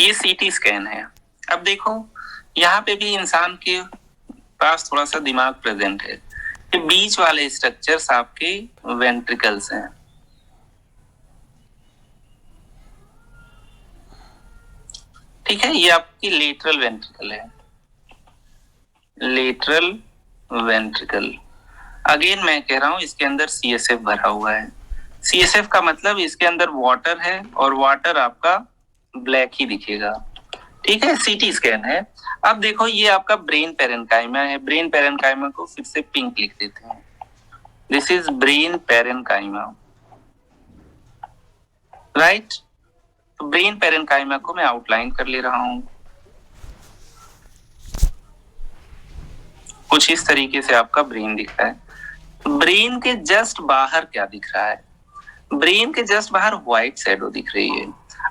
ये CT scan है। अब देखो यहाँ पे भी इंसान के पास थोड़ा सा दिमाग प्रेजेंट है। ये बीच वाले स्ट्रक्चर्स आपके वेंट्रिकल्स हैं। ठीक है, ये आपकी लेटरल वेंट्रिकल है, लेटरल वेंट्रिकल। अगेन मैं कह रहा हूं इसके अंदर सीएसएफ भरा हुआ है। सीएसएफ का मतलब इसके अंदर वाटर है और वाटर आपका ब्लैक ही दिखेगा। ठीक है, सीटी स्कैन है। अब देखो ये आपका ब्रेन पेरेन्काइमा है। ब्रेन पेरेन्काइमा को फिर से पिंक लिख देते हैं। This is brain parenchyma, right. तो ब्रेन पेरेन्काइमा को मैं आउटलाइन कर ले रहा हूं। कुछ इस तरीके से आपका ब्रेन दिख रहा है। ब्रेन के जस्ट बाहर क्या दिख रहा है? ब्रेन के जस्ट बाहर व्हाइट शैडो दिख रही है।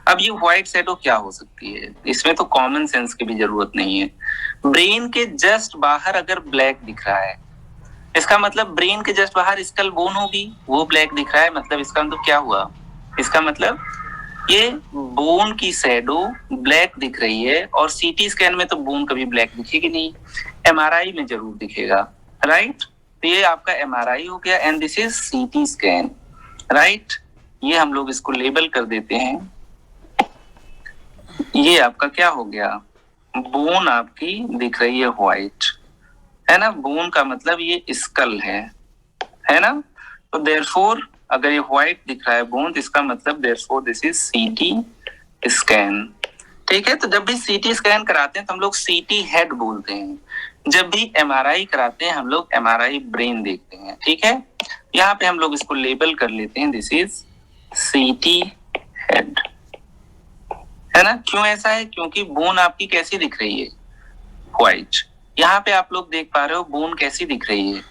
अब ये व्हाइट शैडो क्या हो सकती है? इसमें तो कॉमन सेंस की भी जरूरत नहीं है। ब्रेन के जस्ट बाहर अगर ब्लैक दिख रहा है, इसका मतलब ब्रेन के जस्ट बाहर स्कल बोन होगी, वो ब्लैक दिख रहा है, मतलब इसका मतलब क्या हुआ? इसका मतलब ये बोन की शैडो ब्लैक दिख रही है। और सीटी स्कैन में तो बोन कभी ब्लैक दिखेगी नहीं, एमआरआई में जरूर दिखेगा, राइट। तो ये आपका एमआरआई हो गया and this is CT scan, right. ये हम लोग इसको लेबल कर देते हैं। ये आपका क्या हो गया? बोन आपकी दिख रही है व्हाइट, है ना। बोन का मतलब ये स्कल है ना। तो देयरफॉर अगर ये व्हाइट दिख रहा है बोन, तो इसका मतलब therefore this is CT scan. ठीक है, तो जब भी सीटी स्कैन कराते हैं तो हम लोग सीटी हेड बोलते हैं। जब भी एमआरआई कराते हैं हम लोग एमआरआई ब्रेन देखते हैं। ठीक है, यहाँ पे हम लोग इसको लेबल कर लेते हैं, दिस इज सीटी हेड, है ना। क्यों ऐसा है? क्योंकि बोन आपकी कैसी दिख रही है? व्हाइट। यहाँ पे आप लोग देख पा रहे हो बोन कैसी दिख रही है?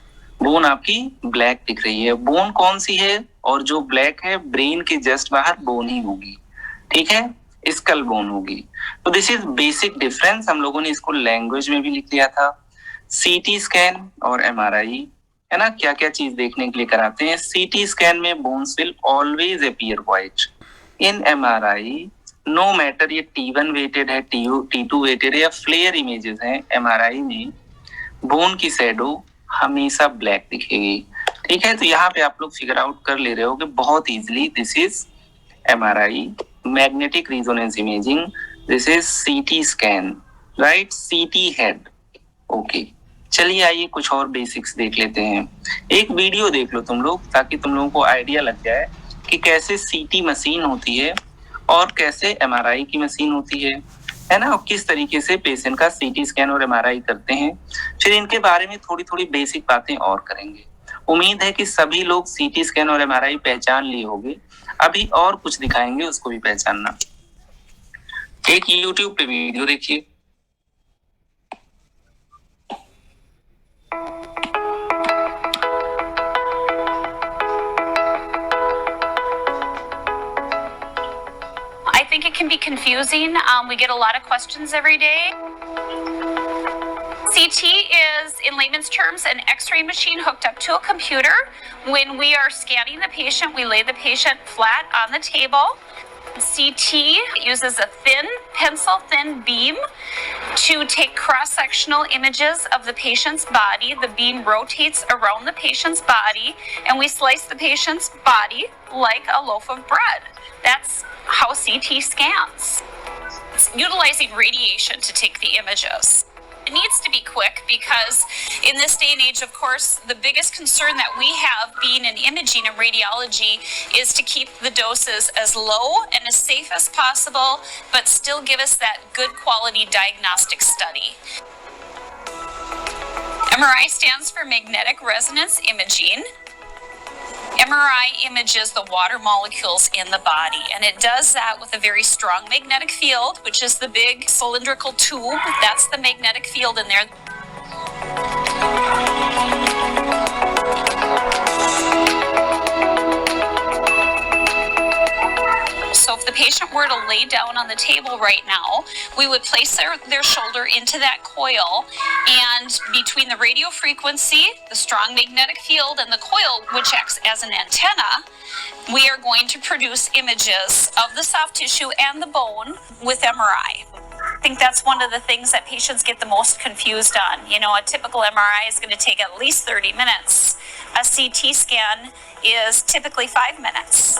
बोन आपकी ब्लैक दिख रही है। बोन कौन सी है? और जो ब्लैक है ब्रेन के जस्ट बाहर बोन ही होगी, ठीक है, स्कल बोन होगी। तो दिस इज बेसिक डिफरेंस। हम लोगों ने इसको लैंग्वेज में भी लिख लिया था। सीटी स्कैन और एमआरआई, है ना, क्या क्या चीज देखने के लिए कराते हैं। सीटी स्कैन में bones will always appear white. In MRI no matter ये T1 वेटेड है, T2 वेटेड है या फ्लेयर इमेजेस हैं, एमआरआई में बोन की शैडो हमेशा ब्लैक दिखेगी। ठीक है, तो यहाँ पे आप लोग फिगर आउट कर ले रहे हो कि बहुत easily this is MRI, magnetic resonance imaging, this is CT scan, right, सीटी हेड। ओके, चलिए आइए कुछ और बेसिक्स देख लेते हैं। एक वीडियो देख लो तुम लोग, ताकि तुम लोगों को आइडिया लग जाए कि कैसे सीटी मशीन होती है और कैसे एमआरआई की मशीन होती है ना, और किस तरीके से पेशेंट का सीटी स्कैन और एमआरआई करते हैं। फिर इनके बारे में थोड़ी थोड़ी बेसिक बातें और करेंगे। उम्मीद है कि सभी लोग सीटी स्कैन और एमआरआई पहचान लिए होंगे। अभी और कुछ दिखाएंगे, उसको भी पहचानना। एक यूट्यूब पे वीडियो देखिए। I think it can be confusing. We get a lot of questions every day. CT is, in layman's terms, an X-ray machine hooked up to a computer. When we are scanning the patient, we lay the patient flat on the table. CT uses a thin, pencil-thin beam to take cross-sectional images of the patient's body. The beam rotates around the patient's body, and we slice the patient's body like a loaf of bread. That's how CT scans. It's utilizing radiation to take the images. It needs to be quick because in this day and age, of course, the biggest concern that we have being in imaging and radiology is to keep the doses as low and as safe as possible, but still give us that good quality diagnostic study. MRI stands for magnetic resonance imaging. MRI images the water molecules in the body, and it does that with a very strong magnetic field, which is the big cylindrical tube. That's the magnetic field in there. So if the patient were to lay down on the table right now, we would place their shoulder into that coil, and between the radio frequency, the strong magnetic field, and the coil, which acts as an antenna, we are going to produce images of the soft tissue and the bone with MRI. I think that's one of the things that patients get the most confused on. You know, a typical MRI is going to take at least 30 minutes. A CT scan is typically 5 minutes.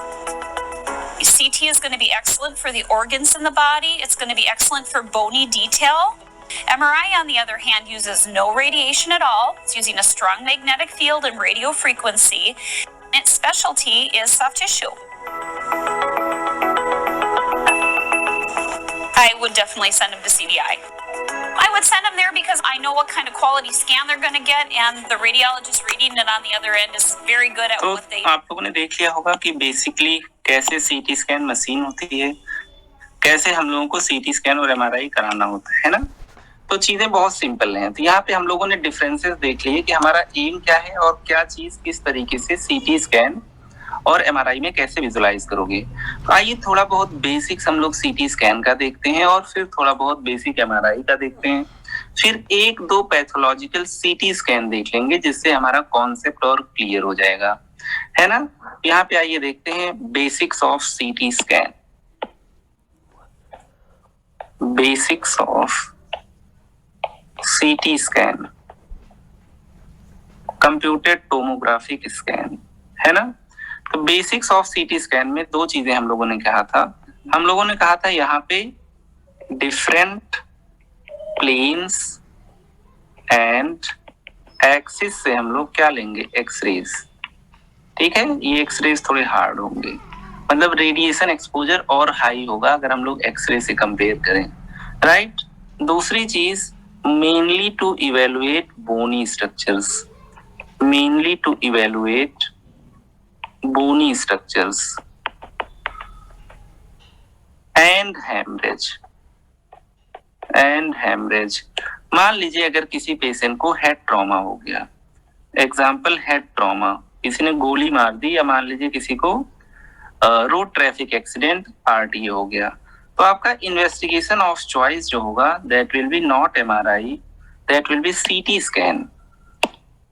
CT is going to be excellent for the organs in the body. It's going to be excellent for bony detail. MRI, on the other hand, uses no radiation at all. It's using a strong magnetic field and radio frequency. Its specialty is soft tissue. I would definitely send them to CVI. I would send them there because I know what kind of quality scan they're going to get, and the radiologist reading it on the other end is very good at what they... आप लोगों ने देख लिया होगा कि basically कैसे CT scan machine होती है, कैसे हम लोगों को सीटी स्कैन और एमआरआई कराना होता है ना। तो चीजें बहुत सिंपल हैं। तो यहाँ पे हम लोगों ने डिफरेंसेस देख लिए कि हमारा एम क्या है और क्या चीज किस तरीके से सीटी स्कैन और एमआरआई में कैसे विजुलाइज करोगे। तो आइए थोड़ा बहुत बेसिक्स हम लोग सीटी स्कैन का देखते हैं और फिर थोड़ा बहुत बेसिक एमआरआई का देखते हैं, फिर एक दो पैथोलॉजिकल सीटी स्कैन देख लेंगे जिससे हमारा कॉन्सेप्ट और क्लियर हो जाएगा, है ना। यहाँ पे आइए देखते हैं basics of CT scan. Basics of CT scan, computed tomographic scan, है ना। तो बेसिक्स ऑफ सीटी स्कैन में दो चीजें हम लोगों ने कहा था। हम लोगों ने कहा था यहाँ पे डिफरेंट प्लेन्स एंड एक्सिस से हम लोग क्या लेंगे, एक्सरेज। ठीक है, ये एक्सरेज थोड़े हार्ड होंगे, मतलब रेडिएशन एक्सपोजर और हाई होगा अगर हम लोग एक्सरे से कंपेयर करें, राइट। दूसरी चीज, mainly to evaluate bony structures, mainly to evaluate bony structures and haemorrhage, and haemorrhage. मान लीजिए अगर किसी पेशेंट को हेड ट्रॉमा हो गया, एग्जाम्पल हेड ट्रॉमा, किसी ने गोली मार दी, या मान लीजिए किसी को रोड ट्रैफिक एक्सीडेंट आरटीए हो गया, तो आपका इन्वेस्टिगेशन ऑफ चॉइस जो होगा that will be not MRI, that will be CT scan.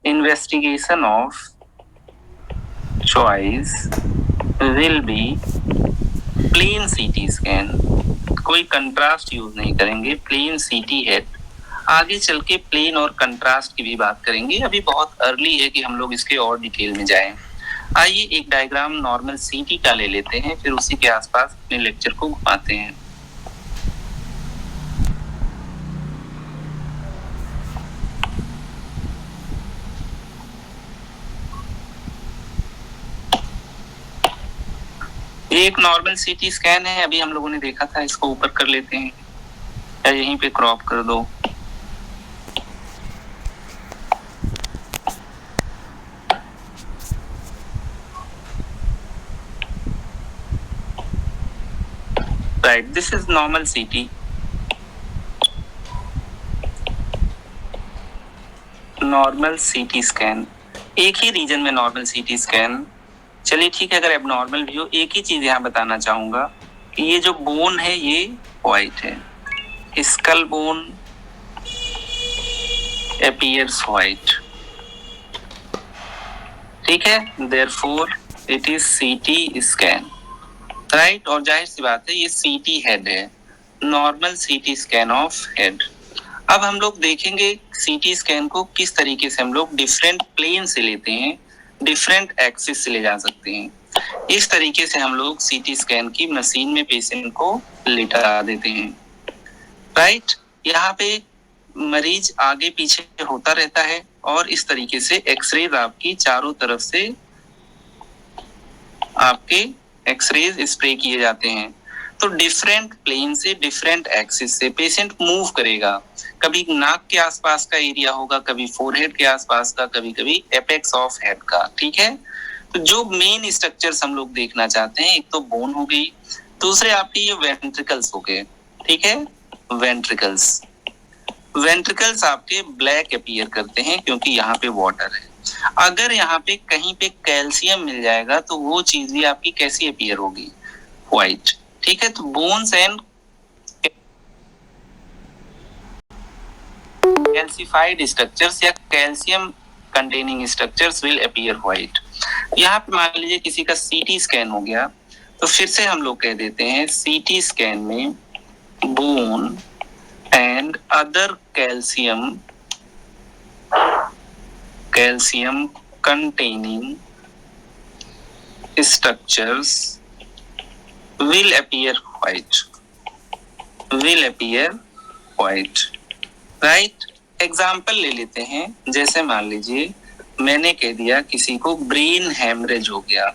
Investigation of choice will be plain CT scan, कोई कंट्रास्ट यूज नहीं करेंगे, प्लेन सीटी हेड। आगे चल के प्लेन और कंट्रास्ट की भी बात करेंगे, अभी बहुत अर्ली है कि हम लोग इसके और डिटेल में जाएं। आइए एक डायग्राम नॉर्मल सीटी का ले लेते हैं, फिर उसी के आसपास अपने लेक्चर को घुमाते हैं। एक नॉर्मल सीटी स्कैन है, अभी हम लोगों ने देखा था, इसको ऊपर कर लेते हैं या यहीं पे क्रॉप कर दो। Right, this is normal CT. Normal CT scan, एक ही रीजन में नॉर्मल सीटी स्कैन। चलिए ठीक है, अगर एबनॉर्मल भी हो, एक ही चीज यहाँ बताना चाहूंगा कि ये जो बोन है ये व्हाइट है, स्कल बोन अपीयर्स व्हाइट, ठीक है, therefore it is CT scan, right. और जाहिर सी बात है ये सीटी हेड है, normal CT scan of head. अब हम लोग देखेंगे सीटी स्कैन को किस तरीके से हम लोग डिफरेंट प्लेन से लेते हैं, डिफरेंट एक्सिस से ले जा सकते हैं। इस तरीके से हम लोग सीटी स्कैन की मशीन में पेशेंट को लिटा देते हैं, राइट। यहाँ पे मरीज आगे पीछे होता रहता है और इस तरीके से एक्सरेज आपकी चारों तरफ से आपके एक्सरेज स्प्रे किए जाते हैं। तो डिफरेंट प्लेन से, डिफरेंट एक्सिस से पेशेंट मूव करेगा, कभी नाक के आसपास का एरिया होगा, कभी फोरहेड के आसपास का, कभी कभी एपेक्स ऑफ हेड का, ठीक है। तो जो मेन स्ट्रक्चर्स हम लोग देखना चाहते हैं, एक तो बोन हो गई, दूसरे आपके ये वेंट्रिकल्स हो गए, ठीक है, वेंट्रिकल्स। वेंट्रिकल्स आपके ब्लैक अपीयर करते हैं क्योंकि यहाँ पे वाटर है। अगर यहाँ पे कहीं पे कैल्शियम मिल जाएगा तो वो चीज भी आपकी कैसी अपीयर होगी, व्हाइट, ठीक है, तो बोन्स एंड कैल्सिफाइड स्ट्रक्चर्स या calcium containing structures will appear white. यहाँ पे मान लीजिए किसी का सीटी स्कैन हो गया, तो फिर से हम लोग कह देते हैं सीटी स्कैन में bone and other calcium containing structures will appear white, right? Example ले लेते हैं, जैसे मान लीजिए मैंने कह दिया किसी को ब्रेन हैमरेज हो गया।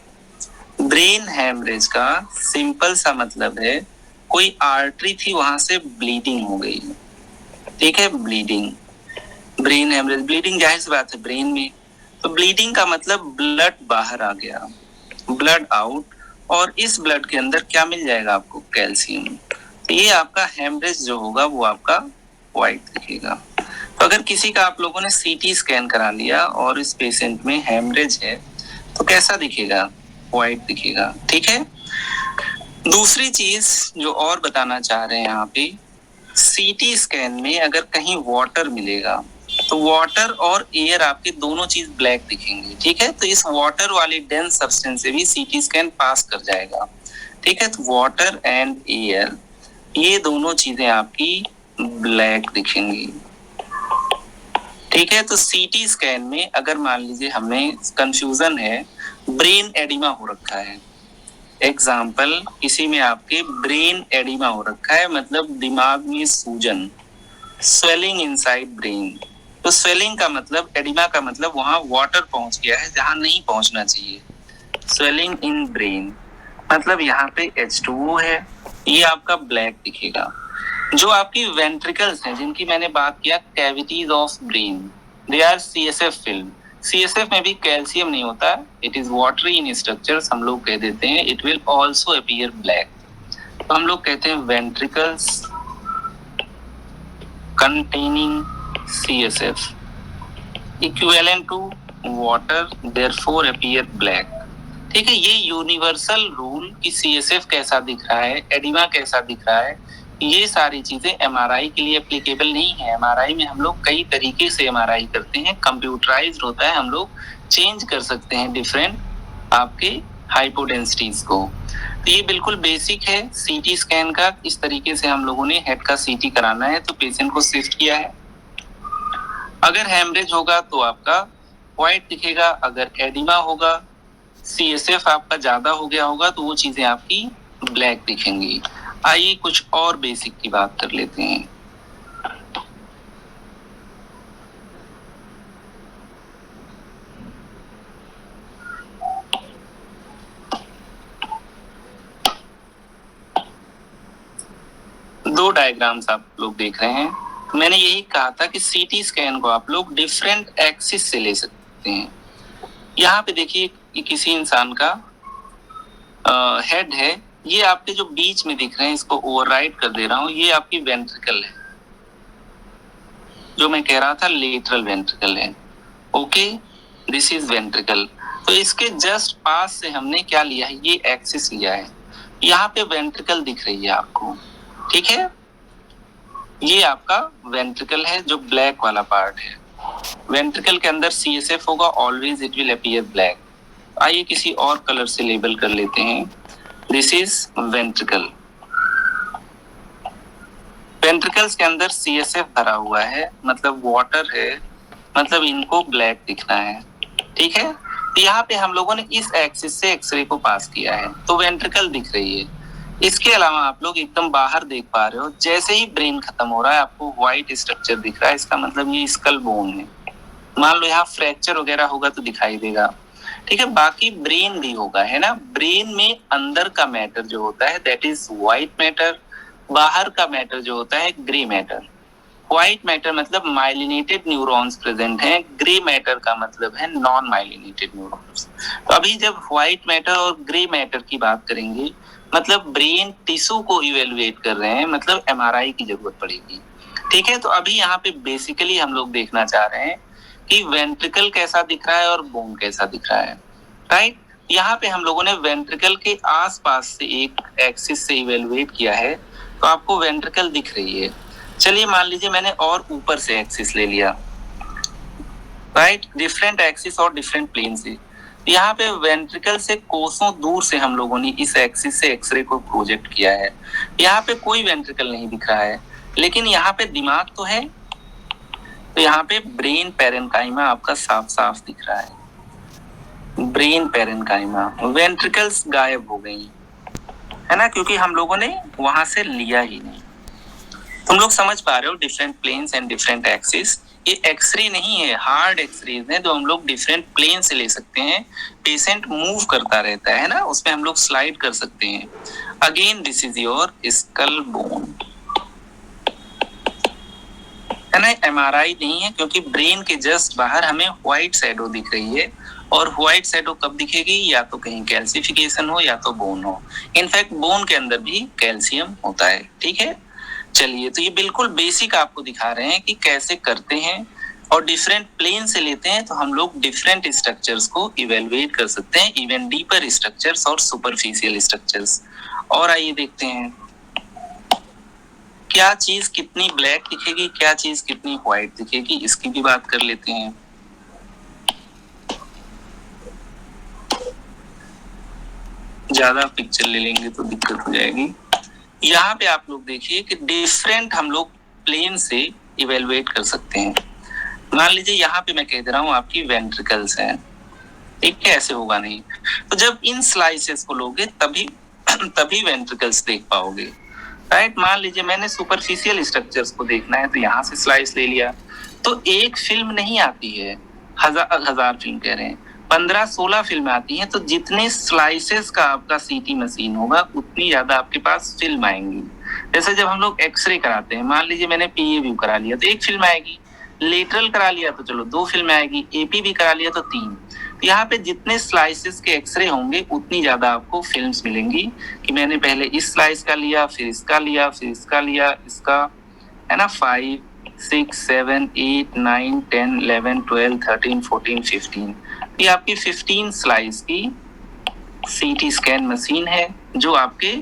ब्रेन हैमरेज का सिंपल सा मतलब है कोई आर्टरी थी वहां से ब्लीडिंग हो गई, ठीक है, ब्लीडिंग, ब्रेन हैमरेज, ब्लीडिंग जाहिर सी बात है ब्रेन में, तो ब्लीडिंग का मतलब ब्लड बाहर आ गया, ब्लड आउट, और इस ब्लड के अंदर क्या मिल जाएगा आपको, कैल्शियम। तो ये आपका हेमरेज जो होगा वो आपका व्हाइट दिखेगा। तो अगर किसी का आप लोगों ने सीटी स्कैन करा लिया और इस पेशेंट में हेमरेज है तो कैसा दिखेगा, व्हाइट दिखेगा, ठीक है। दूसरी चीज जो और बताना चाह रहे हैं यहाँ पे, सीटी स्कैन में अगर कहीं वाटर मिलेगा तो वाटर और एयर आपके दोनों चीज ब्लैक दिखेंगे, ठीक है। तो इस वाटर वाली डेंस सब्सटेंस से भी सीटी स्कैन पास कर जाएगा, ठीक है। तो वाटर एंड एयर ये दोनों चीजें आपकी ब्लैक दिखेंगी, ठीक है। तो सीटी स्कैन में अगर मान लीजिए हमें कंफ्यूजन है, ब्रेन एडिमा हो रखा है, एग्जाम्पल किसी में आपके ब्रेन एडिमा हो रखा है, मतलब दिमाग में सूजन, स्वेलिंग इनसाइड ब्रेन। तो स्वेलिंग का मतलब, एडिमा का मतलब वहां वाटर पहुंच गया है जहां नहीं पहुंचना चाहिए, स्वेलिंग इन ब्रेन, मतलब यहाँ पे H2O है, ये आपका ब्लैक दिखेगा। जो आपकी वेंट्रिकल्स हैं जिनकी मैंने बात किया, cavities of brain, they are CSF film. CSF में भी कैल्शियम नहीं होता, it is watery in structures, हम लोग कह देते हैं it will also appear black. तो हम लोग कहते हैं ventricles containing CSF equivalent to water therefore appear black, ठीक है। ये यूनिवर्सल रूल कि CSF कैसा दिख रहा है, एडिमा कैसा दिख रहा है, ये सारी चीजें MRI के लिए एप्लीकेबल नहीं है। MRI में हम लोग कई तरीके से MRI करते हैं, कंप्यूटराइज्ड होता है, हम लोग चेंज कर सकते हैं डिफरेंट आपके हाइपोडेंसिटीज को। तो ये बिल्कुल बेसिक है सीटी स्कैन का, इस तरीके से हम लोगों ने हेड का सीटी कराना है, तो पेशेंट को शिफ्ट किया है। अगर हेमरेज होगा तो आपका व्हाइट दिखेगा, अगर एडिमा होगा, CSF आपका ज्यादा हो गया होगा तो वो चीजें आपकी ब्लैक दिखेंगी। आइए कुछ और बेसिक की बात कर लेते हैं। दो डायग्राम्स आप लोग देख रहे हैं, तो मैंने यही कहा था कि सीटी स्कैन को आप लोग डिफरेंट एक्सिस से ले सकते हैं। यहाँ पे देखिए ये किसी इंसान का हेड है, ये आपके जो बीच में दिख रहे हैं, इसको ओवरराइड कर दे रहा हूँ, ये आपकी वेंट्रिकल है, जो मैं कह रहा था लेटरल वेंट्रिकल है, ओके, दिस इज वेंट्रिकल। तो इसके जस्ट पास से हमने क्या लिया है, ये एक्सिस लिया है, यहाँ पे वेंट्रिकल दिख रही है आपको, ठीक है। ये आपका वेंट्रिकल है जो ब्लैक वाला पार्ट है, वेंट्रिकल के अंदर CSF होगा, always it will appear black. आइए किसी और कलर से लेबल कर लेते हैं, दिस इज वेंट्रिकल, वेंट्रिकल्स के अंदर CSF भरा हुआ है, मतलब वाटर है, मतलब इनको ब्लैक दिखना है, ठीक है। तो यहाँ पे हम लोगों ने इस एक्सिस से एक्सरे को पास किया है, तो वेंट्रिकल दिख रही है। इसके अलावा आप लोग एकदम बाहर देख पा रहे हो, जैसे ही ब्रेन खत्म हो रहा है आपको व्हाइट स्ट्रक्चर दिख रहा है, इसका मतलब ये स्कल बोन है। मान लो यहाँ फ्रैक्चर वगैरह होगा तो दिखाई देगा, ठीक है। बाकी ब्रेन भी होगा, है ना, ब्रेन में अंदर का मैटर जो होता है दैट इज व्हाइट मैटर, बाहर का मैटर जो होता है ग्रे मैटर। व्हाइट मैटर मतलब माइलिनेटेड न्यूरॉन्स प्रेजेंट हैं, ग्रे मैटर का मतलब है नॉन माइलिनेटेड न्यूरॉन्स। तो अभी जब व्हाइट मैटर और ग्रे मैटर की बात करेंगे, मतलब ब्रेन टिश्यू को इवेलुएट कर रहे हैं, मतलब MRI की जरूरत पड़ेगी, ठीक है। तो अभी यहाँ पे बेसिकली हम लोग देखना चाह रहे हैं कि वेंट्रिकल कैसा दिख रहा है और बोन कैसा दिख रहा है, राइट। यहाँ पे हम लोगों ने वेंट्रिकल के आसपास से एक एक्सिस से इवेलुएट किया है, तो आपको वेंट्रिकल दिख रही है। चलिए मान लीजिए मैंने और ऊपर से एक्सिस ले लिया, राइट, डिफरेंट एक्सिस और डिफरेंट प्लेन से। यहाँ पे वेंट्रिकल से कोसों दूर से हम लोगों ने इस एक्सिस से एक्सरे को प्रोजेक्ट किया है। यहाँ पे कोई वेंट्रिकल नहीं दिख रहा है, लेकिन यहाँ पे दिमाग तो है, तो यहाँ पे ब्रेन पैरेन्काइमा आपका साफ साफ दिख रहा है। ब्रेन पैरेन्काइमा, वेंट्रिकल्स गायब हो गई है ना, क्योंकि हम लोगों ने वहां से लिया ही नहीं। तुम लोग समझ पा रहे हो, different planes and different axis. ये एक्सरे नहीं है, हार्ड एक्सरेज है जो हम लोग डिफरेंट प्लेन से ले सकते हैं। पेशेंट मूव करता रहता है ना, उसमें हम लोग स्लाइड कर सकते हैं। Again this is your skull bone, है ना। एमआरआई नहीं है, क्योंकि ब्रेन के जस्ट बाहर हमें व्हाइट शैडो दिख रही है, और व्हाइट शैडो कब दिखेगी, या तो कहीं कैल्सिफिकेशन हो या तो बोन हो। इनफैक्ट बोन के अंदर भी कैल्शियम होता है, ठीक है। चलिए, तो ये बिल्कुल बेसिक आपको दिखा रहे हैं कि कैसे करते हैं, और डिफरेंट प्लेन से लेते हैं तो हम लोग डिफरेंट स्ट्रक्चर्स को इवेलुएट कर सकते हैं, इवन डीपर स्ट्रक्चर्स और सुपरफिशियल स्ट्रक्चर्स। और आइए देखते हैं क्या चीज कितनी ब्लैक दिखेगी, क्या चीज कितनी व्हाइट दिखेगी, इसकी भी बात कर लेते हैं। ज्यादा पिक्चर ले लेंगे तो दिक्कत हो जाएगी। यहाँ पे आप लोग देखिए कि डिफरेंट हम लोग प्लेन से इवेलुएट कर सकते हैं। मान लीजिए यहाँ पे मैं कह दे रहा हूँ आपकी वेंट्रिकल्स हैं, ठीक है, ऐसे होगा नहीं। तो जब इन स्लाइसेस को लोगे तभी वेंट्रिकल्स देख पाओगे, राइट। मान लीजिए मैंने सुपरफिशियल स्ट्रक्चर्स को देखना है, तो यहाँ से स्लाइस ले लिया, तो एक फिल्म नहीं आती है, हजार फिल्म कह रहे हैं, 15-16 फिल्म आती हैं। तो जितने स्लाइसेस का आपका सीटी मशीन होगा, उतनी ज्यादा आपके पास फिल्म आएंगी। जैसे जब हम लोग एक्सरे कराते हैं, मान लीजिए मैंने पीए व्यू करा लिया तो एक फिल्म आएगी, लेटरल करा लिया तो चलो 2 फिल्म आएगी, एपी भी करा लिया तो 3। तो यहाँ पे जितने स्लाइसेस के एक्सरे होंगे, उतनी ज्यादा आपको फिल्म्स मिलेंगी कि मैंने पहले इस स्लाइस का लिया, फिर इसका लिया, फिर इसका लिया, इसका, है ना। 5, 6, 7, 8, 9, 10, 11, 12, 13, 14, 15, ये आपकी 15 स्लाइस की सीटी स्कैन मशीन है, जो आपके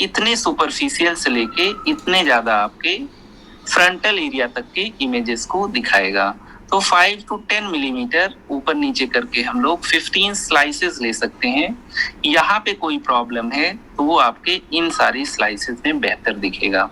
इतने सुपरफिशियल से लेके इतने ज्यादा आपके फ्रंटल एरिया तक के इमेजेस को दिखाएगा। तो 5 to 10 मिलीमीटर ऊपर नीचे करके हम लोग 15 स्लाइसेस ले सकते हैं। यहाँ पे कोई प्रॉब्लम है तो वो आपके इन सारी स्लाइसेस में बेहतर दिखेगा,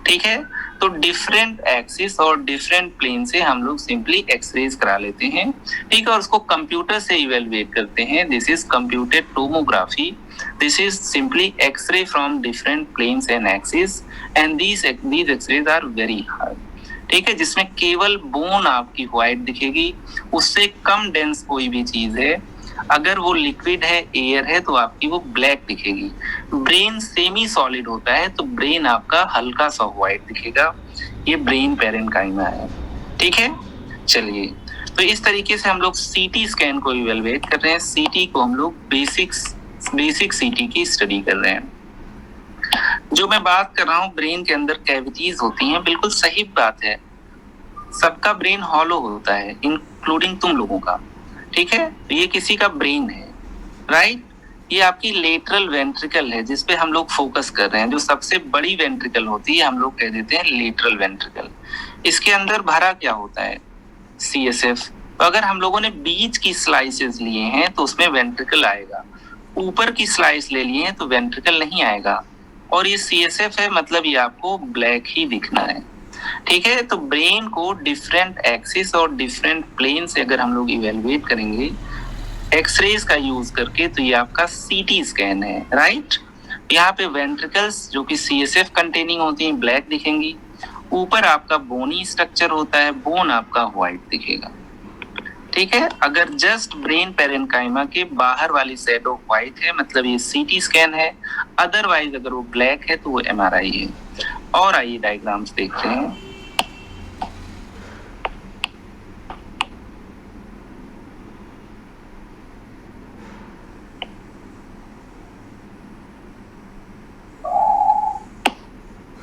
ठीक है। तो डिफरेंट एक्सिस और डिफरेंट प्लेन से हम लोग सिंपली एक्सरेज करा लेते हैं, ठीक है, और उसको कंप्यूटर से इवेलुएट करते हैं। This is computed tomography, this is simply X-ray from different planes and axis, and these X-rays are very hard, ठीक है, जिसमें केवल बोन आपकी व्हाइट दिखेगी, उससे कम डेंस कोई भी चीज है, अगर वो लिक्विड है, एयर है, तो आपकी वो ब्लैक दिखेगी। ब्रेन सेमी सॉलिड होता है तो ब्रेन आपका हल्का सा व्हाइट दिखेगा। ये ब्रेन पैरेन्काइमा है, ठीक है। चलिए, तो इस तरीके से हम लोग सीटी स्कैन को इवेलुएट कर रहे हैं। सीटी को हम लोग बेसिक सीटी की स्टडी कर रहे हैं। जो मैं बात कर रहा हूँ, ब्रेन के अंदर कैविटीज होती हैं, बिल्कुल सही बात है। सबका ब्रेन हॉलो होता है, इंक्लूडिंग तुम लोगों का, ठीक है। ये किसी का ब्रेन है, राइट। ये आपकी लेटरल वेंट्रिकल है, जिसपे हम लोग फोकस कर रहे हैं। जो सबसे बड़ी वेंट्रिकल होती है, हम लोग कह देते हैं लेटरल वेंट्रिकल। इसके अंदर भरा क्या होता है, CSF। तो अगर हम लोगों ने बीच की स्लाइसेस लिए हैं तो उसमें वेंट्रिकल आएगा, ऊपर की स्लाइस ले लिए हैं तो वेंट्रिकल नहीं आएगा। और ये CSF है, मतलब ये आपको ब्लैक ही दिखना है, ठीक है। तो ब्रेन को डिफरेंट एक्सिस और डिफरेंट प्लेन से अगर हम लोग इवेलुएट करेंगे एक्सरेज का यूज करके, तो ये आपका सीटी स्कैन है, राइट। यहाँ पे वेंट्रिकल्स जो कि CSF कंटेनिंग होती हैं, ब्लैक दिखेंगी। ऊपर आपका बोनी स्ट्रक्चर होता है, बोन आपका व्हाइट दिखेगा, ठीक है। अगर जस्ट ब्रेन पैरेन्काइमा के बाहर वाली शैडो व्हाइट है, मतलब ये सीटी स्कैन है। अदरवाइज अगर वो ब्लैक है तो वो MRI है। और आइए डायग्राम्स देखते हैं।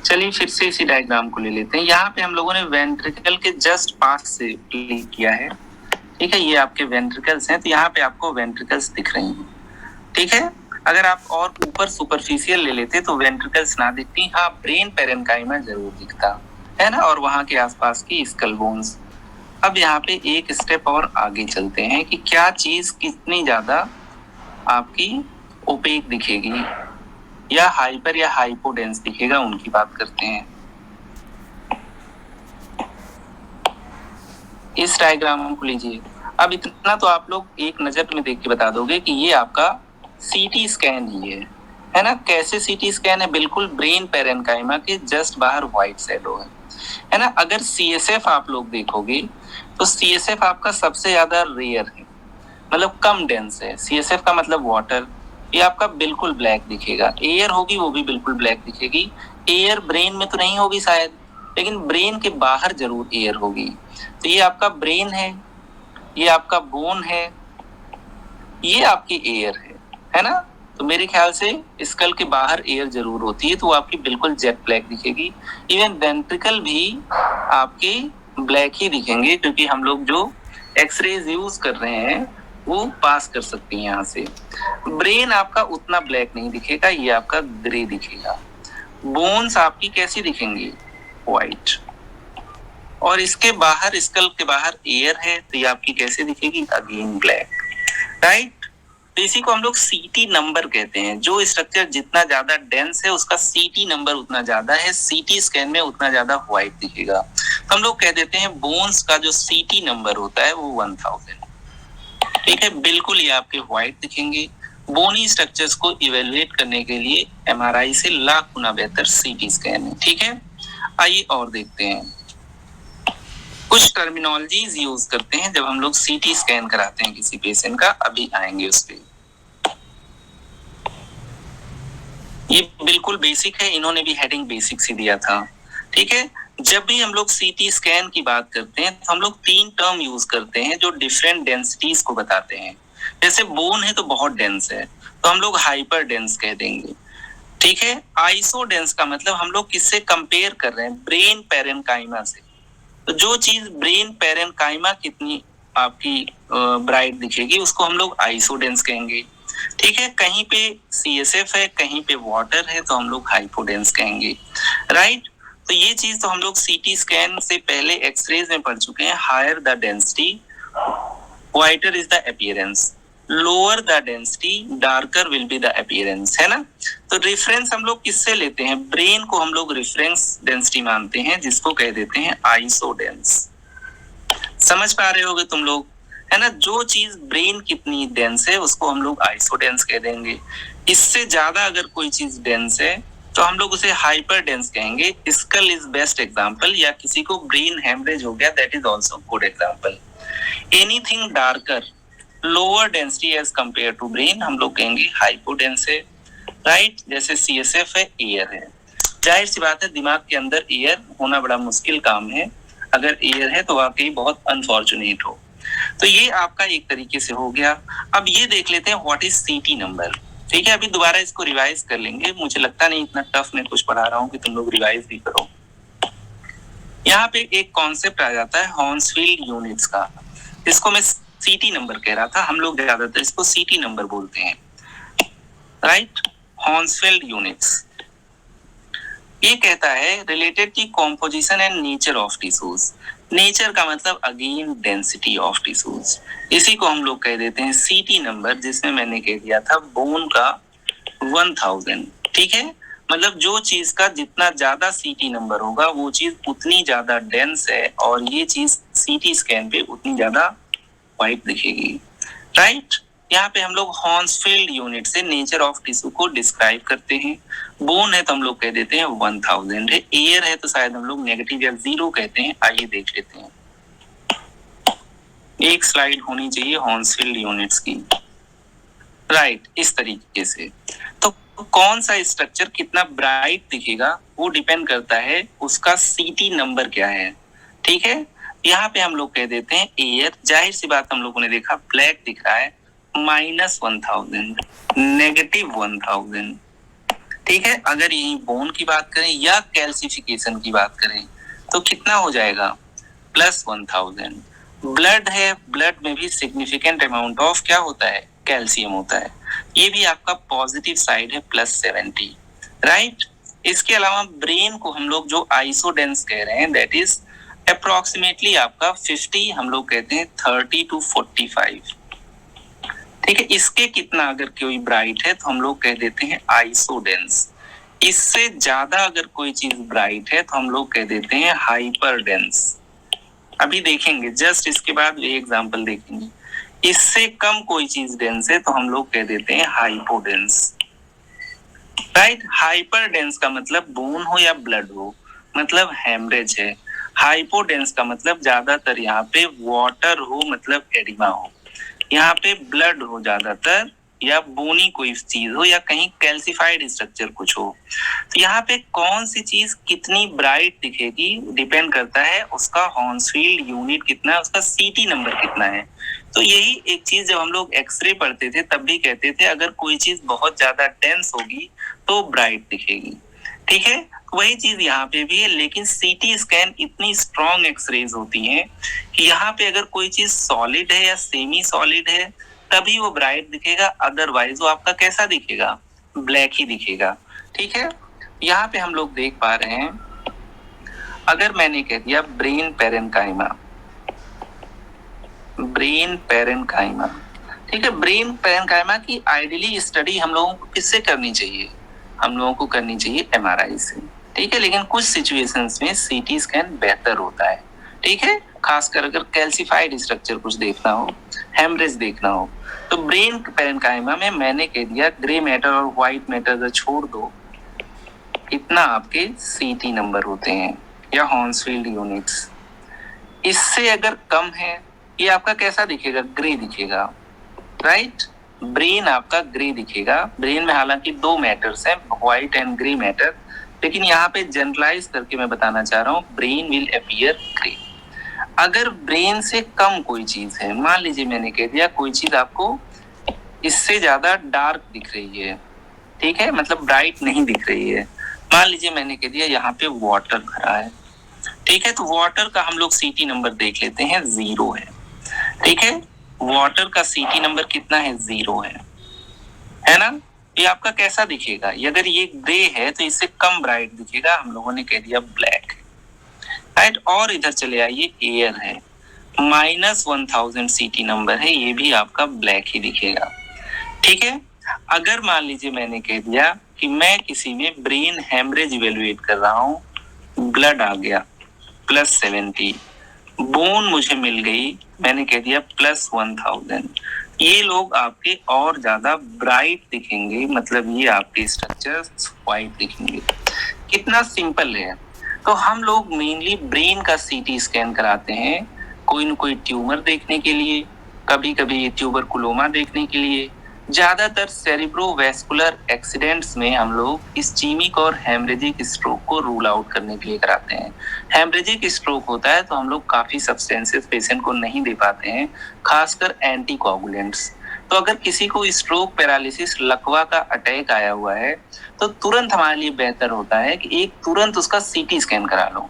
चलिए फिर से इसी डायग्राम को ले लेते हैं। यहाँ पे हम लोगों ने वेंट्रिकल के जस्ट पास से क्लिक किया है, ठीक है। ये आपके वेंट्रिकल्स हैं, तो यहाँ पे आपको वेंट्रिकल्स दिख रही हैं, ठीक है। अगर आप और ऊपर सुपरफिशियल ले लेते तो वेंट्रिकल्स ना दिखती, हाँ ब्रेन पेरेन्काइमा जरूर दिखता है ना, और वहां के आसपास की स्कल बोन्स। अब यहाँ पे एक स्टेप और आगे चलते हैं कि क्या चीज कितनी ज्यादा आपकी ओपेक दिखेगी या हाइपर या हाइपोडेंस दिखेगा, उनकी बात करते हैं। इस डायग्राम को लीजिए। अब इतना तो आप लोग एक नजर में देख के बता दोगे कि ये आपका सीटी स्कैन ही है ना। कैसे सीटी स्कैन है? बिल्कुल ब्रेन पेरेन्काइमा के जस्ट बाहर व्हाइट शैडो है ना। अगर सीएसएफ आप लोग देखोगे तो सीएसएफ आपका सबसे ज्यादा रेयर है, मतलब कम डेंस है। सीएसएफ का मतलब वाटर, ये आपका बिल्कुल ब्लैक दिखेगा। एयर होगी वो भी बिल्कुल ब्लैक दिखेगी। एयर ब्रेन में तो नहीं होगी शायद, लेकिन ब्रेन के बाहर जरूर एयर होगी। तो ये आपका ब्रेन है, ये आपका बोन है, ये आपकी एयर है ना। तो मेरे ख्याल से स्कल के बाहर एयर जरूर होती है, तो वो आपकी बिल्कुल जेट ब्लैक दिखेगी। इवन वेंट्रिकल भी आपके ब्लैक ही दिखेंगे, क्योंकि हम लोग जो एक्सरेज यूज कर रहे हैं वो पास कर सकती है यहाँ से। ब्रेन आपका उतना ब्लैक नहीं दिखेगा, ये आपका ग्रे दिखेगा। बोन्स आपकी कैसी दिखेंगी? व्हाइट। और इसके बाहर, स्कल के बाहर एयर है, तो ये आपकी कैसे दिखेगी? Again black, right. तो इसी को हम लोग सीटी नंबर कहते हैं। जो स्ट्रक्चर जितना ज्यादा डेंस है उसका सीटी नंबर उतना ज्यादा है, सीटी स्कैन में उतना ज्यादा व्हाइट दिखेगा। तो हम लोग कह देते हैं बोन्स का जो सीटी नंबर होता है वो 1000, ठीक है। बिल्कुल ये आपके व्हाइट दिखेंगे। बोनी स्ट्रक्चर्स को इवेलुएट करने के लिए एमआरआई से लाख गुना बेहतर सीटी स्कैन है, ठीक है। आइए और देखते हैं, कुछ टर्मिनोलॉजीज यूज करते हैं जब हम लोग सीटी स्कैन कराते हैं किसी पेशेंट का, अभी आएंगे उस पे। ये बिल्कुल बेसिक है, इन्होंने भी हेडिंग बेसिक से दिया था, ठीक है। जब भी हम लोग सीटी स्कैन की बात करते हैं तो हम लोग 3 टर्म यूज करते हैं जो डिफरेंट डेंसिटीज को बताते हैं। जैसे बोन है तो बहुत डेंस है, तो हम लोग हाइपर डेंस कह देंगे, ठीक है। आइसोडेंस का मतलब हम लोग किससे कंपेयर कर रहे हैं? ब्रेन पेरेन्काइमा से। तो जो चीज ब्रेन पेरेन्काइमा कितनी आपकी ब्राइट दिखेगी उसको हम लोग आइसोडेंस कहेंगे, ठीक है। कहीं पे सीएसएफ है, कहीं पे वाटर है, तो हम लोग हाइपोडेंस कहेंगे, राइट। तो ये चीज तो हम लोग सीटी स्कैन से पहले एक्सरेज में पढ़ चुके हैं। Higher the density whiter is the appearance, lower the density darker will be the appearance, है ना। तो रेफरेंस हम लोग किससे लेते हैं? ब्रेन को हम लोग रेफरेंस डेंसिटी मानते हैं, जिसको कह देते हैं आइसोडेंस। समझ पा रहे होगे तुम लोग, है ना। जो चीज ब्रेन कितनी डेंस है उसको हम लोग आइसोडेंस कह देंगे। इससे ज्यादा अगर कोई चीज डेंस है तो हम लोग उसे हाइपर डेंस कहेंगे। स्कल इज बेस्ट एग्जांपल, या किसी को ब्रेन हेमरेज हो गया, that is also good example. Anything darker lower density as compare to brain हम लोग कहेंगे हाइपोडेंस है, राइट। जैसे सीएसएफ है, एयर है। जाहिर सी बात है दिमाग के अंदर एयर होना बड़ा मुश्किल काम है, अगर एयर है तो वाकई बहुत अनफॉर्चुनेट हो। तो ये आपका एक तरीके से हो गया। अब ये देख लेते हैं व्हाट इज सीटी नंबर, ठीक है। अभी दोबारा इसको रिवाइज कर लेंगे, मुझे लगता नहीं इतना टफ मैं कुछ पढ़ा रहा हूँ कि तुम लोग रिवाइज भी करो। यहाँ पे एक कॉन्सेप्ट आ जाता है हॉर्न्सफील्ड यूनिट्स का, इसको मैं सीटी नंबर कह रहा था, हम लोग ज्यादातर इसको सीटी नंबर बोलते हैं, राइट। हॉर्न्सफील्ड यूनिट्स ये कहता है रिलेटेड की composition and nature of tissues. Nature का मतलब अगेन डेंसिटी ऑफ टिश्यूज, इसी को हम लोग कह देते हैं सीटी नंबर, जिसमें मैंने कह दिया था बोन का 1000, ठीक है। मतलब जो चीज का जितना ज्यादा सीटी नंबर होगा वो चीज उतनी ज्यादा डेंस है, और ये चीज सीटी स्कैन पे उतनी ज्यादा व्हाइट दिखेगी, राइट। यहाँ पे हम लोग हॉर्न्सफील्ड यूनिट से नेचर ऑफ टिश्यू को डिस्क्राइब करते हैं। बोन है तो हम लोग कह देते हैं 1000 है, एयर है तो शायद हम लोग नेगेटिव या 0 कहते हैं। आइए देख लेते हैं, एक स्लाइड होनी चाहिए हॉर्न्सफील्ड यूनिट्स की, राइट, इस तरीके से। तो कौन सा स्ट्रक्चर कितना ब्राइट दिखेगा वो डिपेंड करता है उसका सीटी नंबर क्या है, ठीक है। यहाँ पे हम लोग कह देते हैं एयर। जाहिर सी बात हम लोगों ने देखा ब्लैक दिख रहा है, -1000, -1000, ठीक है। अगर यही बोन की बात करें या कैल्सिफिकेशन की बात करें तो कितना हो जाएगा? +1000। ब्लड है, ब्लड में भी सिग्निफिकेंट अमाउंट ऑफ क्या होता है? कैल्शियम होता है। ये भी आपका पॉजिटिव साइड है +70, राइट। इसके अलावा ब्रेन को हम लोग जो आइसोडेंस कह रहे हैं दैट इज अप्रोक्सीमेटली आपका 50, हम लोग कहते हैं 30 to 45, ठीक है। इसके कितना अगर कोई ब्राइट है तो हम लोग कह देते हैं आइसोडेंस। इससे ज्यादा अगर कोई चीज ब्राइट है तो हम लोग कह देते हैं हाइपरडेंस। अभी देखेंगे, जस्ट इसके बाद ये एग्जांपल देखेंगे। इससे कम कोई चीज डेंस है तो हम लोग कह देते हैं हाइपोडेंस, राइट। हाइपरडेंस का मतलब बोन हो या ब्लड हो, मतलब हेमरेज है। हाइपोडेंस का मतलब ज्यादातर यहाँ पे वाटर हो, मतलब एडिमा हो। यहाँ पे ब्लड हो ज्यादातर, या बोनी कोई चीज हो, या कहीं कैल्सिफाइड स्ट्रक्चर कुछ हो। तो यहाँ पे कौन सी चीज कितनी ब्राइट दिखेगी डिपेंड करता है उसका हॉर्न्सफील्ड यूनिट कितना है, उसका सीटी नंबर कितना है। तो यही एक चीज जब हम लोग एक्सरे पढ़ते थे तब भी कहते थे अगर कोई चीज बहुत ज्यादा डेंस होगी तो ब्राइट दिखेगी, ठीक है। वही चीज यहाँ पे भी है, लेकिन सीटी स्कैन इतनी स्ट्रॉन्ग एक्सरेज होती हैं कि यहाँ पे अगर कोई चीज सॉलिड है या सेमी सॉलिड है तभी वो ब्राइट दिखेगा, अदरवाइज वो आपका कैसा दिखेगा, ब्लैक ही दिखेगा, ठीक है। यहाँ पे हम लोग देख पा रहे हैं, अगर मैंने कह दिया ब्रेन पेरेन्काइमा, ठीक है। ब्रेन पेरेन्काइमा की आइडियली स्टडी हम लोगों को किससे करनी चाहिए, हम लोगों को करनी चाहिए एमआरआई से, ठीक है। लेकिन कुछ सिचुएशंस में सीटी स्कैन बेहतर होता है, ठीक है। खासकर अगर कैल्सिफाइड स्ट्रक्चर कुछ देखना हो, हेमरेज देखना हो। तो ब्रेन पेरेन्काइमा में मैंने कह दिया ग्रे मैटर और व्हाइट मैटर छोड़ दो, इतना आपके सीटी नंबर होते हैं या हॉर्न्सफील्ड यूनिट्स। इससे अगर कम है ये आपका कैसा दिखेगा, ग्रे दिखेगा, राइट। ब्रेन आपका ग्रे दिखेगा। ब्रेन में हालांकि 2 मैटर्स हैं, व्हाइट एंड ग्रे मैटर, लेकिन यहाँ पे जनरलाइज करके मैं बताना चाह रहा हूँ ब्रेन विल अपीयर ग्रे। अगर ब्रेन से कम कोई चीज है, मान लीजिए मैंने कह दिया कोई चीज आपको इससे ज्यादा डार्क दिख रही है, ठीक है, मतलब ब्राइट नहीं दिख रही है। मान लीजिए मैंने कह दिया यहाँ पे वाटर भरा है, ठीक है। तो वाटर का हम लोग सीटी नंबर देख लेते हैं, 0 है, ठीक है। वाटर का सीटी नंबर कितना है, 0 है ना। ये आपका कैसा दिखेगा, अगर ये ग्रे है तो इससे कम ब्राइट दिखेगा, हम लोगों ने कह दिया ब्लैक, राइट। और इधर चले आइए, एयर है, -1000 सीटी नंबर है, ये भी आपका ब्लैक ही दिखेगा, ठीक है। अगर मान लीजिए मैंने कह दिया कि मैं किसी में ब्रेन हेमरेज इवेलुएट कर रहा हूँ, ब्लड आ गया +70, बोन मुझे मिल गई, मैंने कह दिया +1000, ये लोग आपके और ज्यादा ब्राइट दिखेंगे, मतलब ये आपके स्ट्रक्चर्स व्हाइट दिखेंगे। कितना सिंपल है। तो हम लोग मेनली ब्रेन का सीटी स्कैन कराते हैं, कोई न कोई ट्यूमर देखने के लिए, कभी कभी ट्यूबरकुलोमा देखने के लिए। ज्यादातर सेरिब्रोवैस्कुलर एक्सीडेंट्स में हम लोग इस्चीमिक और हेमरेजिक स्ट्रोक को रूल आउट करने के लिए कराते हैं। हेमरेजिक स्ट्रोक होता है तो हम लोग काफी सब्सटेंसेस पेशेंट को नहीं दे पाते हैं, खासकर एंटीकोगुलेंट्स। तो अगर किसी को स्ट्रोक, पैरालिसिस, लकवा का अटैक आया हुआ है तो तुरंत हमारे लिए बेहतर होता है कि एक तुरंत उसका सीटी स्कैन करा लो।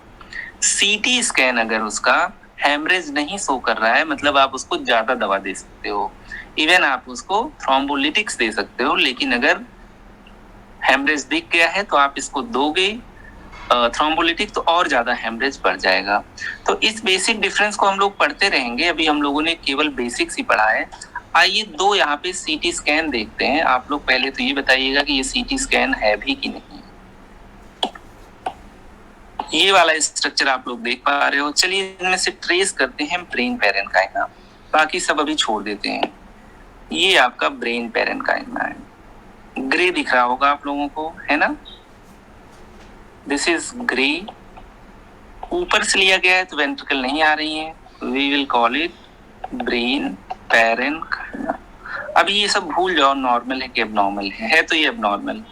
सीटी स्कैन अगर उसका हेमरेज नहीं शो कर रहा है, मतलब आप उसको ज्यादा दवा दे सकते हो, इवन आप उसको थ्रोम्बोलिटिक्स दे सकते हो, लेकिन अगर हेमरेज दिख गया है तो आप इसको दोगे थ्रोम्बोलिटिक तो और ज्यादा हेमरेज बढ़ जाएगा। तो इस बेसिक डिफरेंस को हम लोग पढ़ते रहेंगे, अभी हम लोगों ने केवल बेसिक्स ही पढ़ा है। आइए 2 यहाँ पे सीटी स्कैन देखते हैं। आप लोग पहले तो ये बताइएगा कि ये सीटी स्कैन है भी कि नहीं। ये वाला स्ट्रक्चर आप लोग देख पा रहे हो। चलिए इनमें से ट्रेस करते हैं ब्रेन पेरेन्काइमा, बाकी सब अभी छोड़ देते हैं। ये आपका ब्रेन पेरेन्काइमा है, ग्रे दिख रहा होगा आप लोगों को, है ना। This is grey. ऊपर से लिया गया है तो वेंट्रिकल नहीं आ रही है, we will call it brain parenchyma. अभी ये सब भूल जाओ नॉर्मल है कि एबनॉर्मल है तो ये एबनॉर्मल।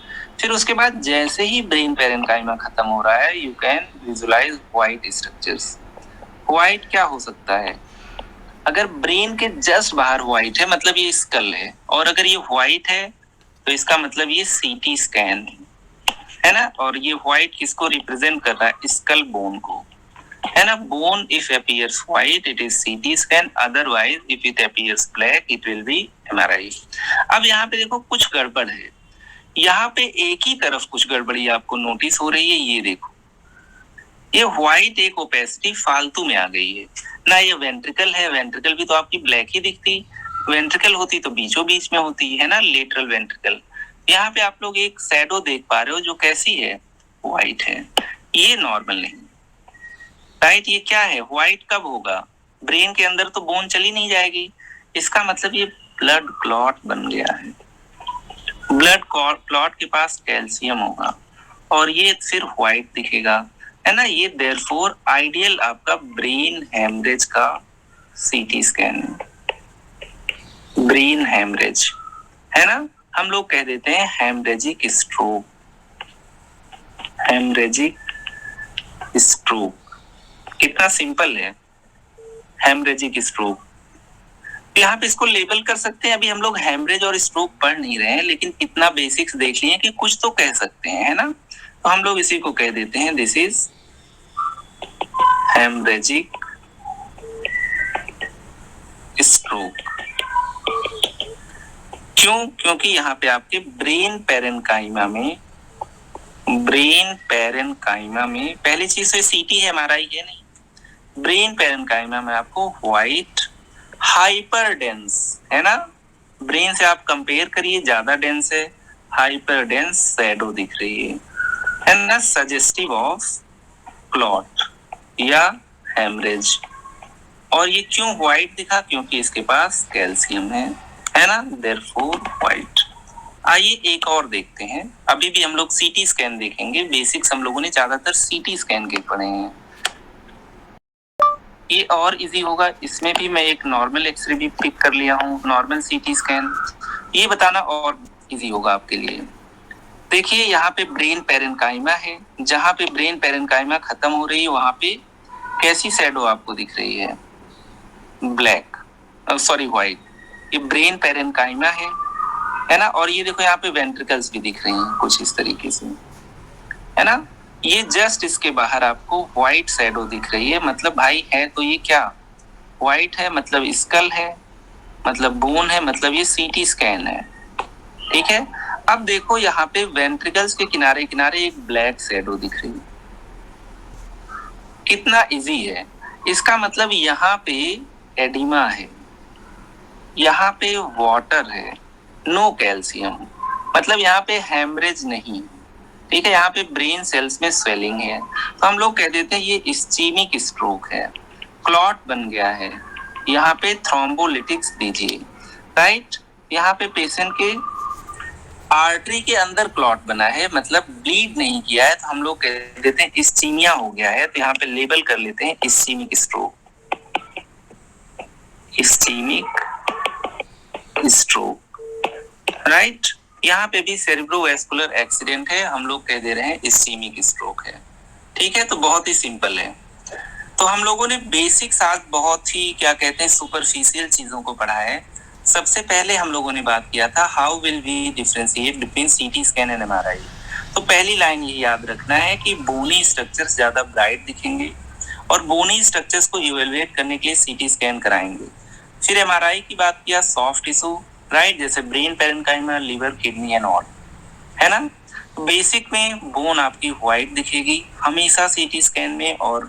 फिर उसके बाद जैसे ही ब्रेन पेरेन्काइमा खत्म हो रहा है, you can visualise white structures. White क्या हो सकता है, अगर ब्रेन के जस्ट बाहर व्हाइट है मतलब ये स्कल है, और अगर ये व्हाइट है तो इसका मतलब ये सीटी स्कैन है ना। और ये व्हाइट किसको रिप्रेजेंट कर रहा है, स्कल बोन को, है ना। Bone if appears white it is CT scan, otherwise if it appears black it will be MRI। अब यहाँ पे देखो कुछ गड़बड़ है, यहाँ पे एक ही तरफ कुछ गड़बड़ी आपको नोटिस हो रही है। ये देखो, ये व्हाइट एक ओपेसिटी फालतू में आ गई है ना। ये वेंट्रिकल है, वेंट्रिकल भी तो आपकी ब्लैक ही दिखती, वेंट्रिकल होती तो बीचों बीच में होती है ना, लेटरल वेंट्रिकल। यहाँ पे आप लोग एक शैडो देख पा रहे हो जो कैसी है, व्हाइट है। ये नॉर्मल नहीं, राइट। ये क्या है, व्हाइट कब होगा, ब्रेन के अंदर तो बोन चली नहीं जाएगी। इसका मतलब ये ब्लड क्लॉट बन गया है। ब्लड क्लॉट के पास कैल्शियम होगा और ये सिर्फ व्हाइट दिखेगा, है ना। ये देयरफॉर आइडियल आपका ब्रेन हेमरेज का सीटी स्कैन, ब्रेन हेमरेज, है ना। हम लोग कह देते हैं हेमरेजिक स्ट्रोक, हेमरेजिक स्ट्रोक। कितना सिंपल है हेमरेजिक स्ट्रोक। यहाँ पे इसको लेबल कर सकते हैं। अभी हम लोग हेमरेज और स्ट्रोक पढ़ नहीं रहे हैं, लेकिन इतना बेसिक्स देख लिए कि कुछ तो कह सकते हैं, है ना। तो हम लोग इसी को कह देते हैं दिस इज हेमरेजिक स्ट्रोक। क्यों? क्योंकि यहाँ पे आपके ब्रेन पैरेन्काइमा में, ब्रेन पैरेन्काइमा में पहली चीज से सीटी है, एमआरआई है नहीं। ब्रेन पैरेन्काइमा में आपको व्हाइट हाइपर डेंस, है ना। ब्रेन से आप कंपेयर करिए, ज्यादा डेंस है, हाइपर डेंस शैडो दिख रही है ना, सजेस्टिव ऑफ क्लॉट या हेमरेज। और ये क्यों व्हाइट दिखा? क्योंकि इसके पास कैल्शियम है ना, देयरफॉर व्हाइट। आइए एक और देखते हैं। अभी भी हम लोग सीटी स्कैन देखेंगे। बेसिक्स हम लोगों ने ज्यादातर सीटी स्कैन के पढ़े हैं, ये और इजी होगा। इसमें भी मैं एक नॉर्मल एक्सरे भी पिक कर लिया हूँ, नॉर्मल सीटी स्कैन। ये बताना और इजी होगा आपके लिए। देखिए यहाँ पे ब्रेन पैरेन्काइमा है, जहाँ पे ब्रेन पैरेन्काइमा खत्म हो रही है वहां पे कैसी शैडो आपको दिख रही है, ब्लैक, सॉरी व्हाइट। ये ब्रेन पैरेन्काइमा है ना। और ये देखो यहाँ पे वेंट्रिकल्स भी दिख रही हैं कुछ इस तरीके से, है ना। ये जस्ट इसके बाहर आपको व्हाइट शैडो दिख रही है। मतलब भाई है तो ये क्या, व्हाइट है, मतलब स्कल है, मतलब बोन है, मतलब ये सीटी स्कैन है, ठीक है। अब देखो यहाँ पे वेंट्रिकल्स के किनारे किनारे एक ब्लैक शैडो दिख रही है। कितना इजी है। इसका मतलब यहाँ पे एडिमा है, यहाँ पे वाटर है, नो कैल्शियम, मतलब यहाँ पे हेमरेज नहीं, ठीक है। यहाँ पे ब्रेन सेल्स में स्वेलिंग है, तो हम लोग कह देते हैं ये इस्चीमिक स्ट्रोक है, क्लॉट बन गया है। यहाँ पे थ्रोम्बोलिटिक्स दीजिए, राइट। यहाँ पे पेशेंट के आर्टरी के अंदर क्लॉट बना है, मतलब ब्लीड नहीं किया है, तो हम लोग कह देते हैं इस्चीमिया हो गया है। तो यहाँ पे लेबल कर लेते हैं इस्चीमिक स्ट्रोक, इस्चीमिक स्ट्रोक, राइट। यहाँ पे भी सेरेब्रोवैस्कुलर एक्सीडेंट है, हम लोग कह दे रहे हैं इस्चीमिक स्ट्रोक है, ठीक है। तो बहुत ही सिंपल है। तो हम लोगों ने बेसिक्स आज बहुत ही क्या कहते हैं सुपरफिशियल चीजों को पढ़ा है। सबसे पहले हम लोगों ने बात किया था how will we differentiate between CT scan and MRI. तो पहली लाइन ये याद रखना है कि बोनी स्ट्रक्चर्स ज्यादा ब्राइट दिखेंगे और बोनी स्ट्रक्चर्स को इवेलुएट करने के लिए सीटी स्कैन कराएंगे। फिर एमआरआई की बात किया, सॉफ्ट टिश्यू, राइट, जैसे brain parenchyma, liver, kidney and all, है ना। बेसिक में बोन आपकी व्हाइट दिखेगी हमेशा सीटी स्कैन में, और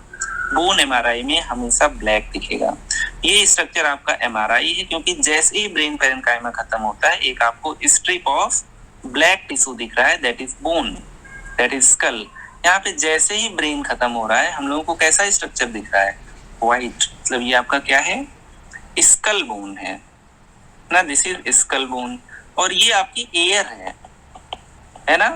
बोन एमआरआई में हमेशा ब्लैक दिखेगा। ये स्ट्रक्चर आपका एमआरआई है, क्योंकि जैसे ही ब्रेन पैरेन्काइमा खत्म होता है एक आपको स्ट्रिप ऑफ ब्लैक टिश्यू दिख रहा है, that is bone, that is skull. यहाँ पे जैसे ही ब्रेन खत्म हो रहा है हम लोगों को कैसा स्ट्रक्चर दिख रहा है, व्हाइट, मतलब ये आपका क्या है, स्कल बोन है ना, दिस इज स्कल बोन। और ये आपकी एयर है ना।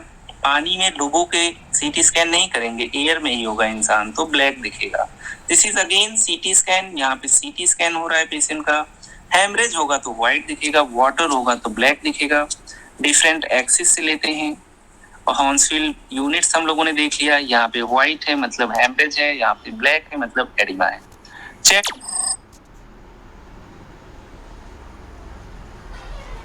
पानी में डुबो के सीटी स्कैन नहीं करेंगे, एयर में ही होगा इंसान, तो ब्लैक दिखेगा। This is again CT scan, यहाँ पे सीटी स्कैन हो रहा है पेशेंट का। हेमरेज होगा तो व्हाइट दिखेगा, वाटर होगा तो ब्लैक दिखेगा। डिफरेंट एक्सिस से लेते हैं। और हॉन्सफील्ड यूनिट्स हम लोगों ने देख लिया, यहाँ पे व्हाइट है मतलब हेमरेज है, यहाँ पे ब्लैक है मतलब एडिमा है। चेक